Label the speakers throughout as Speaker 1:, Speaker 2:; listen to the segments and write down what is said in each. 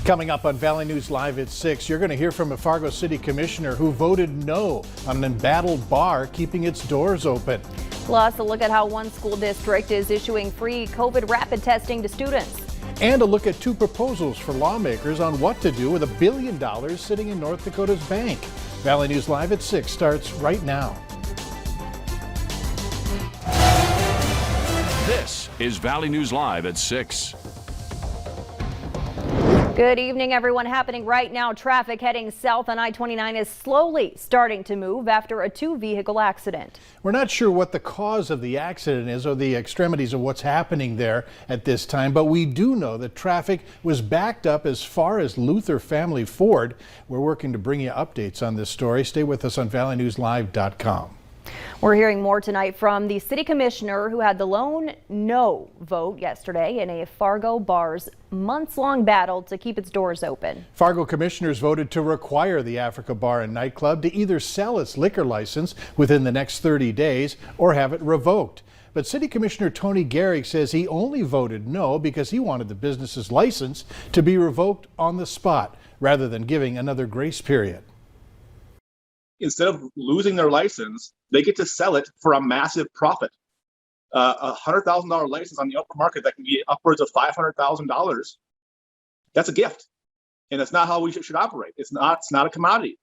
Speaker 1: Coming up on Valley News Live at 6, you're going to hear from a Fargo City Commissioner who voted no on an embattled bar keeping its doors open.
Speaker 2: Plus, a look at how one school district is issuing free COVID rapid testing to students.
Speaker 1: And a look at two proposals for lawmakers on what to do with $1 billion sitting in North Dakota's bank. Valley News Live at 6 starts right now.
Speaker 3: This is Valley News Live at 6.
Speaker 2: Good evening, everyone. Happening right now, traffic heading south on I-29 is slowly starting to move after a two-vehicle accident.
Speaker 1: We're not sure what the cause of the accident is or the extremities of what's happening there at this time, but we do know that traffic was backed up as far as Luther Family Ford. We're working to bring you updates on this story. Stay with us on valleynewslive.com.
Speaker 2: We're hearing more tonight from the city commissioner who had the lone no vote yesterday in a Fargo bar's months-long battle to keep its doors open.
Speaker 1: Fargo commissioners voted to require the Africa Bar and Nightclub to either sell its liquor license within the next 30 days or have it revoked. But City Commissioner Tony Gehrig says he only voted no because he wanted the business's license to be revoked on the spot rather than giving another grace period.
Speaker 4: Instead of losing their license, they get to sell it for a massive profit. A $100,000 license on the open market that can be upwards of $500,000. That's a gift, and that's not how we should operate. It's not a commodity.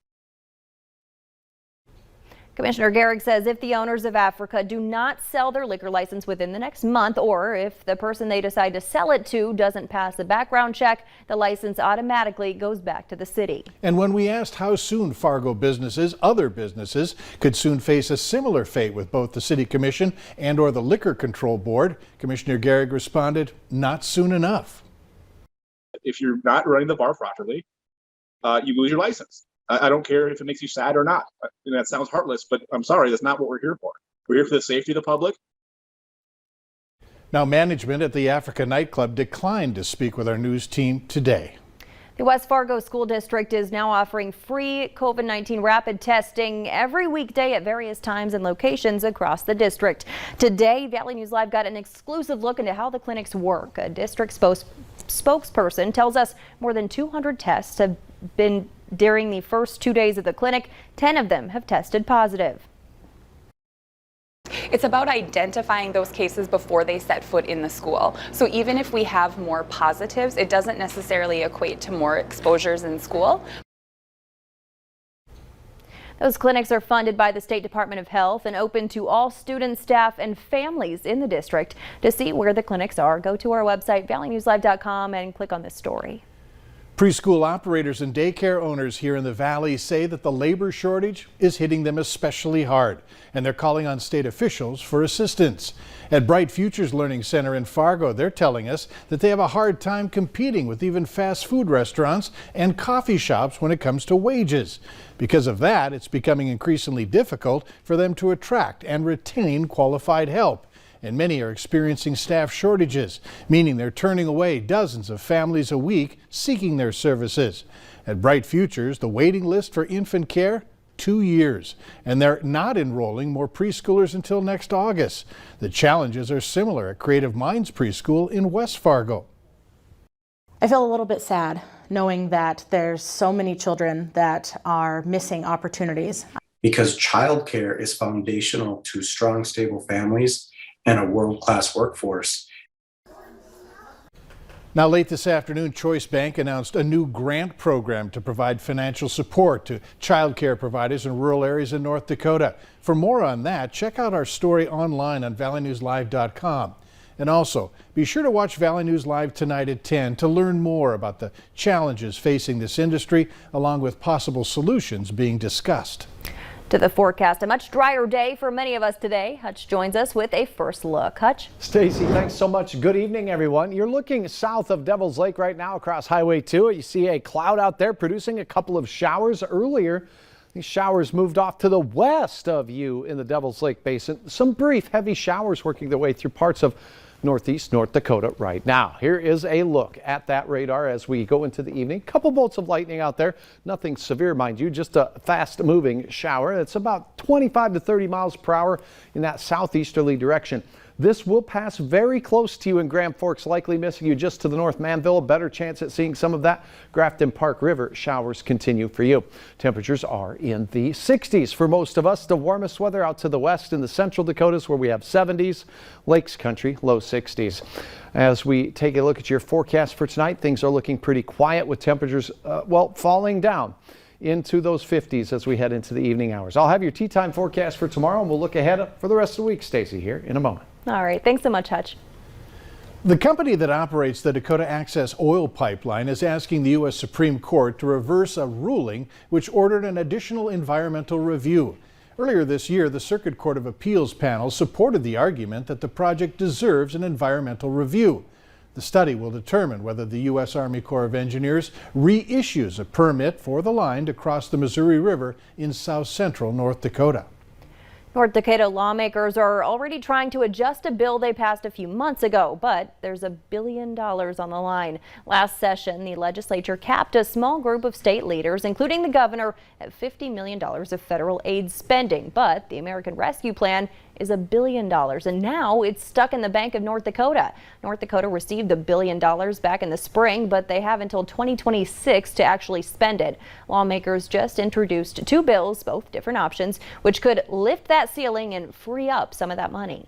Speaker 2: Commissioner Gehrig says if the owners of Africa do not sell their liquor license within the next month, or if the person they decide to sell it to doesn't pass a background check, the license automatically goes back to the city.
Speaker 1: And when we asked how soon Fargo businesses, other businesses, could soon face a similar fate with both the City Commission and or the Liquor Control Board, Commissioner Gehrig responded, not soon enough.
Speaker 4: If you're not running the bar properly, you lose your license. I don't care if it makes you sad or not. That sounds heartless, but I'm sorry, that's not what we're here for. We're here for the safety of the public.
Speaker 1: Now, management at the Africa Nightclub declined to speak with our news team today.
Speaker 2: The West Fargo School District is now offering free COVID-19 rapid testing every weekday at various times and locations across the district. Today, Valley News Live got an exclusive look into how the clinics work. A district spokesperson tells us more than 200 tests have been during the first 2 days of the clinic. 10 of them have tested positive.
Speaker 5: It's about identifying those cases before they set foot in the school. So even if we have more positives, it doesn't necessarily equate to more exposures in school.
Speaker 2: Those clinics are funded by the State Department of Health and open to all students, staff, and families in the district. To see where the clinics are, go to our website, valleynewslive.com, and click on this story.
Speaker 1: Preschool operators and daycare owners here in the Valley say that the labor shortage is hitting them especially hard, and they're calling on state officials for assistance. At Bright Futures Learning Center in Fargo, they're telling us that they have a hard time competing with even fast food restaurants and coffee shops when it comes to wages. Because of that, it's becoming increasingly difficult for them to attract and retain qualified help. And many are experiencing staff shortages, meaning they're turning away dozens of families a week seeking their services. At Bright Futures, the waiting list for infant care, 2 years, and they're not enrolling more preschoolers until next August. The challenges are similar at Creative Minds Preschool in West Fargo.
Speaker 6: I feel a little bit sad knowing that there's so many children that are missing opportunities.
Speaker 7: Because childcare is foundational to strong, stable families and a world-class workforce.
Speaker 1: Now, late this afternoon, Choice Bank announced a new grant program to provide financial support to child care providers in rural areas in North Dakota. For more on that, check out our story online on valleynewslive.com. And also, be sure to watch Valley News Live tonight at 10 to learn more about the challenges facing this industry, along with possible solutions being discussed.
Speaker 2: To the forecast, a much drier day for many of us today. Hutch joins us with a first look. Hutch?
Speaker 8: Stacy, thanks so much. Good evening, everyone. You're looking south of Devil's Lake right now across Highway 2. You see a cloud out there producing a couple of showers earlier. These showers moved off to the west of you in the Devil's Lake Basin. Some brief heavy showers working their way through parts of northeast North Dakota right now. Here is a look at that radar as we go into the evening. Couple bolts of lightning out there. Nothing severe, mind you, just a fast moving shower. It's about 25 to 30 miles per hour in that southeasterly direction. This will pass very close to you in Grand Forks, likely missing you just to the north. Manville, a better chance at seeing some of that. Grafton Park River showers continue for you. Temperatures are in the 60s for most of us. The warmest weather out to the west in the central Dakotas, where we have 70s. Lakes Country, low 60s. As we take a look at your forecast for tonight, things are looking pretty quiet with temperatures, falling down into those 50s as we head into the evening hours. I'll have your tea time forecast for tomorrow, and we'll look ahead for the rest of the week, Stacy, here in a moment.
Speaker 2: All right. Thanks so much, Hutch.
Speaker 1: The company that operates the Dakota Access Oil Pipeline is asking the U.S. Supreme Court to reverse a ruling which ordered an additional environmental review. Earlier this year, the Circuit Court of Appeals panel supported the argument that the project deserves an environmental review. The study will determine whether the U.S. Army Corps of Engineers reissues a permit for the line to cross the Missouri River in south central North Dakota.
Speaker 2: North Dakota lawmakers are already trying to adjust a bill they passed a few months ago, but there's $1 billion on the line. Last session, the legislature capped a small group of state leaders, including the governor, at $50 million of federal aid spending. But the American Rescue Plan is $1 billion, and now it's stuck in the Bank of North Dakota. North Dakota received $1 billion back in the spring, but they have until 2026 to actually spend it. Lawmakers just introduced two bills, both different options, which could lift that ceiling and free up some of that money.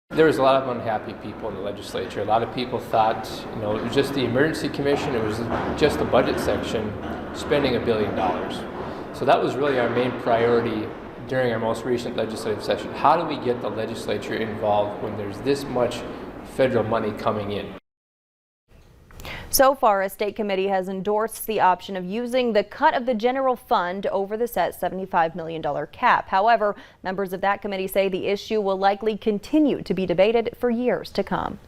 Speaker 9: There was a lot of unhappy people in the legislature. A lot of people thought, it was just the emergency commission, it was just the budget section spending $1 billion. So that was really our main priority during our most recent legislative session. How do we get the legislature involved when there's this much federal money coming in?
Speaker 2: So far, a state committee has endorsed the option of using the cut of the general fund over the set $75 million cap. However, members of that committee say the issue will likely continue to be debated for years to come.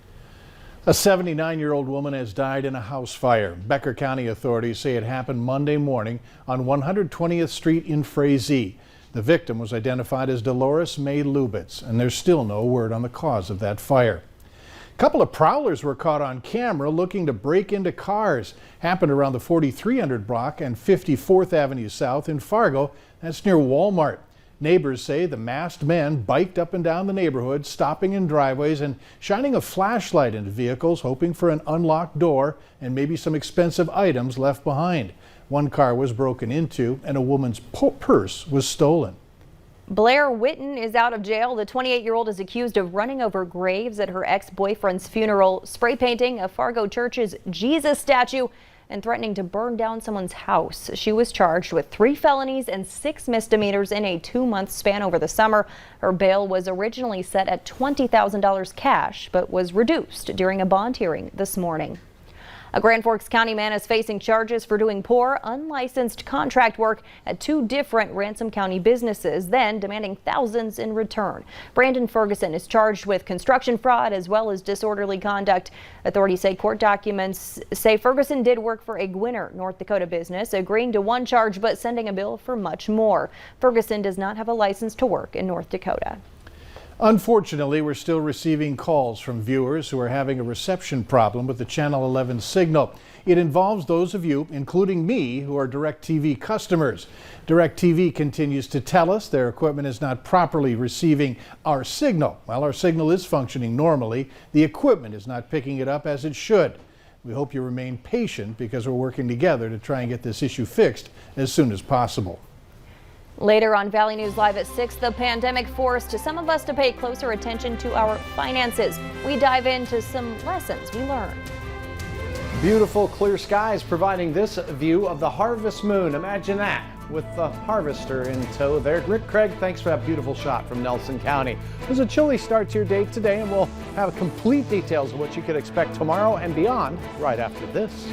Speaker 1: A 79-year-old woman has died in a house fire. Becker County authorities say it happened Monday morning on 120th Street in Frazee. The victim was identified as Dolores May Lubitz, and there's still no word on the cause of that fire. A couple of prowlers were caught on camera looking to break into cars. Happened around the 4300 block and 54th Avenue South in Fargo. That's near Walmart. Neighbors say the masked men biked up and down the neighborhood, stopping in driveways and shining a flashlight into vehicles, hoping for an unlocked door and maybe some expensive items left behind. One car was broken into and a woman's purse was stolen.
Speaker 2: Blair Witton is out of jail. The 28-year-old is accused of running over graves at her ex-boyfriend's funeral, spray painting a Fargo church's Jesus statue, and threatening to burn down someone's house. She was charged with 3 felonies and 6 misdemeanors in a 2-month span over the summer. Her bail was originally set at $20,000 cash, but was reduced during a bond hearing this morning. A Grand Forks County man is facing charges for doing poor, unlicensed contract work at 2 different Ransom County businesses, then demanding thousands in return. Brandon Ferguson is charged with construction fraud as well as disorderly conduct. Authorities say court documents say Ferguson did work for a Gwinner, North Dakota business, agreeing to one charge but sending a bill for much more. Ferguson does not have a license to work in North Dakota.
Speaker 1: Unfortunately, we're still receiving calls from viewers who are having a reception problem with the Channel 11 signal. It involves those of you, including me, who are DirecTV customers. DirecTV continues to tell us their equipment is not properly receiving our signal. While our signal is functioning normally, the equipment is not picking it up as it should. We hope you remain patient because we're working together to try and get this issue fixed as soon as possible.
Speaker 2: Later on Valley News Live at 6, the pandemic forced some of us to pay closer attention to our finances. We dive into some lessons we learned.
Speaker 8: Beautiful clear skies providing this view of the harvest moon. Imagine that with the harvester in tow there. Rick Craig, thanks for that beautiful shot from Nelson County. It was a chilly start to your day today, and we'll have complete details of what you could expect tomorrow and beyond right after this.